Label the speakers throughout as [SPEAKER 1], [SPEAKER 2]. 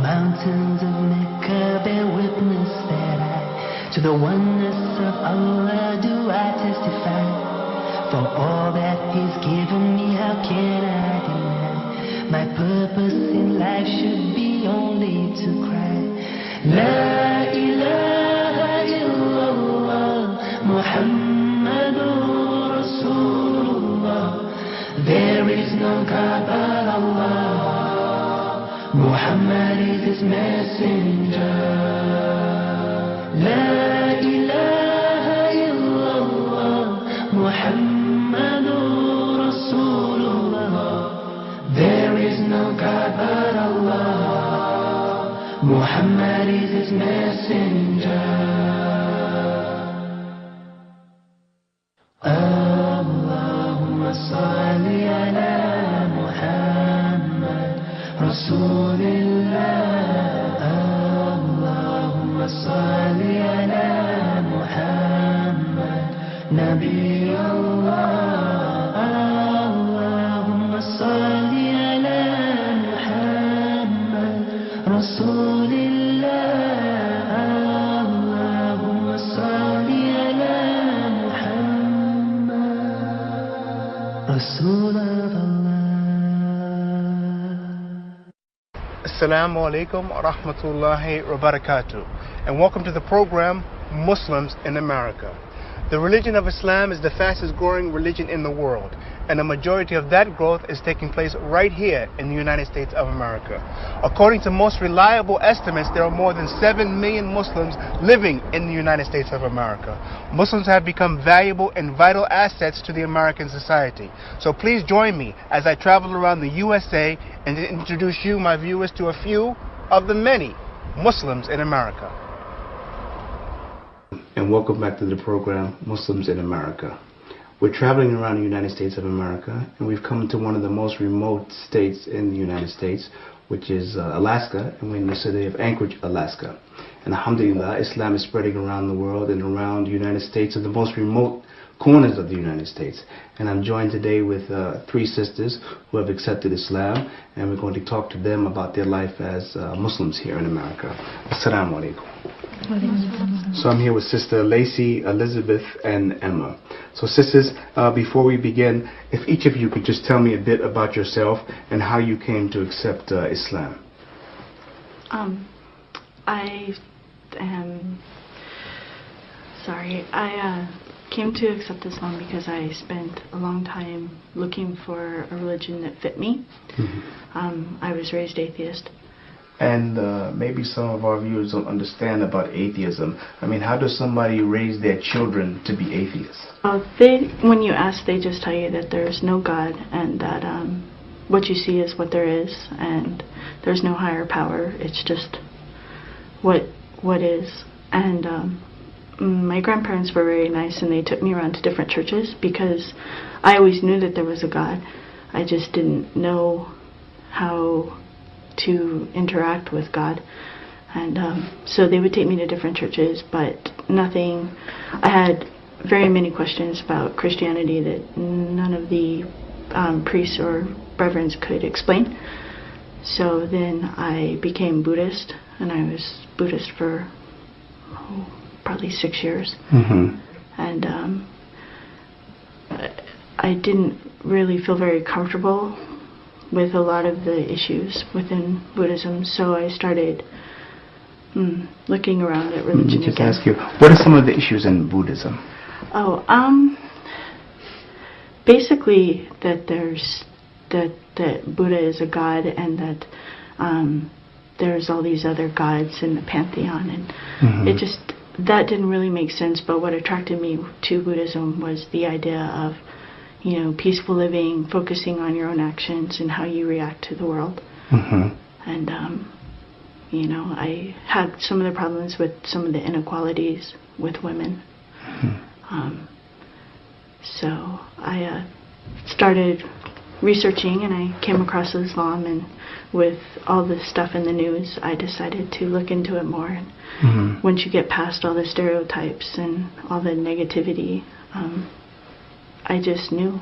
[SPEAKER 1] mountains of Mecca bear witness that to the oneness of Allah do I testify. For all that He's given me, how can I deny? My purpose in life should be only to cry. La ilaha illallah, Muhammadur Rasulullah. There is no God but Allah. Muhammad is His messenger. La ilaha illallah, Muhammadur Rasulullah. There is no God but Allah. Muhammad is His messenger. Allahumma salli ala Muhammad Rasulillah. Allahumma salli ala Muhammad Nabi Allah. Allahumma salli ala Muhammad Rasulillah. Allahumma salli ala Muhammad Rasul of Allah.
[SPEAKER 2] Assalamu alaikum wa rahmatullahi wa barakatuh, and welcome to the program Muslims in America. The religion of Islam is the fastest growing religion in the world, and the majority of that growth is taking place right here in the United States of America. According to most reliable estimates, there are more than 7 million Muslims living in the United States of America. Muslims have become valuable and vital assets to the American society. So please join me as I travel around the USA and introduce you, my viewers, to a few of the many Muslims in America. And welcome back to the program Muslims in America. We're traveling around the United States of America, and we've come to one of the most remote states in the United States, which is Alaska, and we're in the city of Anchorage, Alaska. And alhamdulillah, Islam is spreading around the world and around the United States and the most remote corners of the United States. And I'm joined today with 3 sisters who have accepted Islam, and we're going to talk to them about their life as Muslims here in America. Assalamu alaikum. So I'm here with Sister Lacey, Elizabeth, and Emma. So sisters, before we begin, if each of you could just tell me a bit about yourself and how you came to accept Islam.
[SPEAKER 3] I came to accept Islam because I spent a long time looking for a religion that fit me. I was raised atheist.
[SPEAKER 2] And maybe some of our viewers don't understand about atheism. I mean, how does somebody raise their children to be atheists?
[SPEAKER 3] When you ask, they just tell you that there's no God and that what you see is what there is, and there's no higher power. It's just what is. And my grandparents were very nice, and they took me around to different churches because I always knew that there was a God. I just didn't know how to interact with God, and so they would take me to different churches, but nothing. I had very many questions about Christianity that none of the priests or reverends could explain. So then I became Buddhist, and I was Buddhist for probably 6 years. And I didn't really feel very comfortable with a lot of the issues within Buddhism, so I started looking around at religion
[SPEAKER 2] Just
[SPEAKER 3] again.
[SPEAKER 2] ask you, what are some of the issues in Buddhism?
[SPEAKER 3] Basically that that Buddha is a god, and that there's all these other gods in the pantheon, and that didn't really make sense. But what attracted me to Buddhism was the idea of, peaceful living, focusing on your own actions and how you react to the world. And, I had some of the problems with some of the inequalities with women. So I started researching, and I came across Islam, and with all this stuff in the news, I decided to look into it more. And once you get past all the stereotypes and all the negativity, I just knew.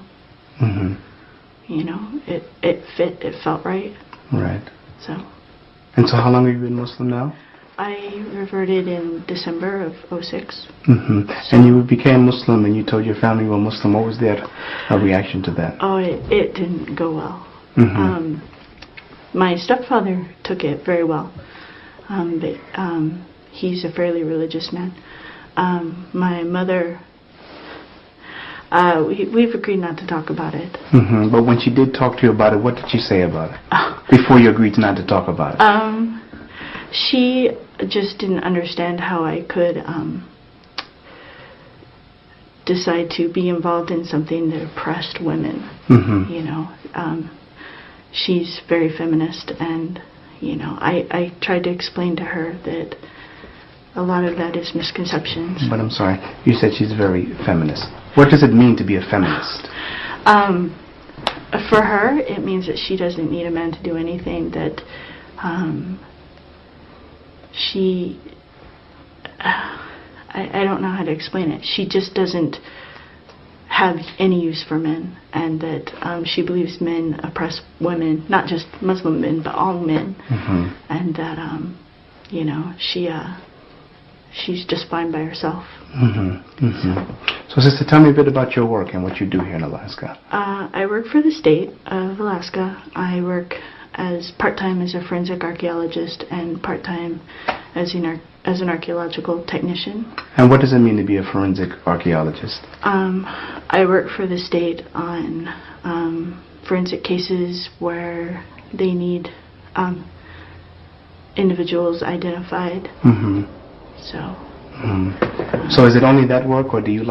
[SPEAKER 3] It fit, it felt right.
[SPEAKER 2] Right.
[SPEAKER 3] So.
[SPEAKER 2] And so how long have you been Muslim now?
[SPEAKER 3] I reverted in December of '06.
[SPEAKER 2] And you became Muslim and you told your family you were Muslim. What was their reaction to that?
[SPEAKER 3] Oh, it didn't go well.
[SPEAKER 2] Mm-hmm.
[SPEAKER 3] My stepfather took it very well. But he's a fairly religious man. My mother, we've agreed not to talk about it.
[SPEAKER 2] But when she did talk to you about it, what did she say about it? Before you agreed not to talk about it?
[SPEAKER 3] She just didn't understand how I could decide to be involved in something that oppressed women. You know, she's very feminist, and you know, I tried to explain to her that a lot of that is misconceptions.
[SPEAKER 2] But I'm sorry, you said she's very feminist. What does it mean to be a feminist?
[SPEAKER 3] For her, it means that she doesn't need a man to do anything, that I don't know how to explain it. She just doesn't have any use for men, and that she believes men oppress women, not just Muslim men, but all men, and that you know, she's just fine by herself.
[SPEAKER 2] So, sister, tell me a bit about your work and what you do here in Alaska.
[SPEAKER 3] I work for the state of Alaska. I work as part-time as a forensic archaeologist and part-time as an archaeological technician.
[SPEAKER 2] And what does it mean to be a forensic archaeologist?
[SPEAKER 3] I work for the state on forensic cases where they need individuals identified.
[SPEAKER 2] So is it only that work, or do you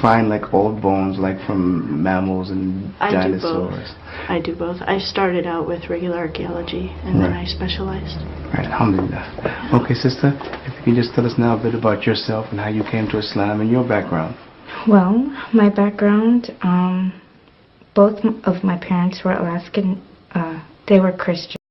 [SPEAKER 2] find old bones from mammals and dinosaurs?
[SPEAKER 3] I do both. I started out with regular archaeology, and then I specialized.
[SPEAKER 2] Right, alhamdulillah. Okay, sister, if you can just tell us now a bit about yourself and how you came to Islam and your background.
[SPEAKER 4] Well, my background, both of my parents were Alaskan. They were Christian.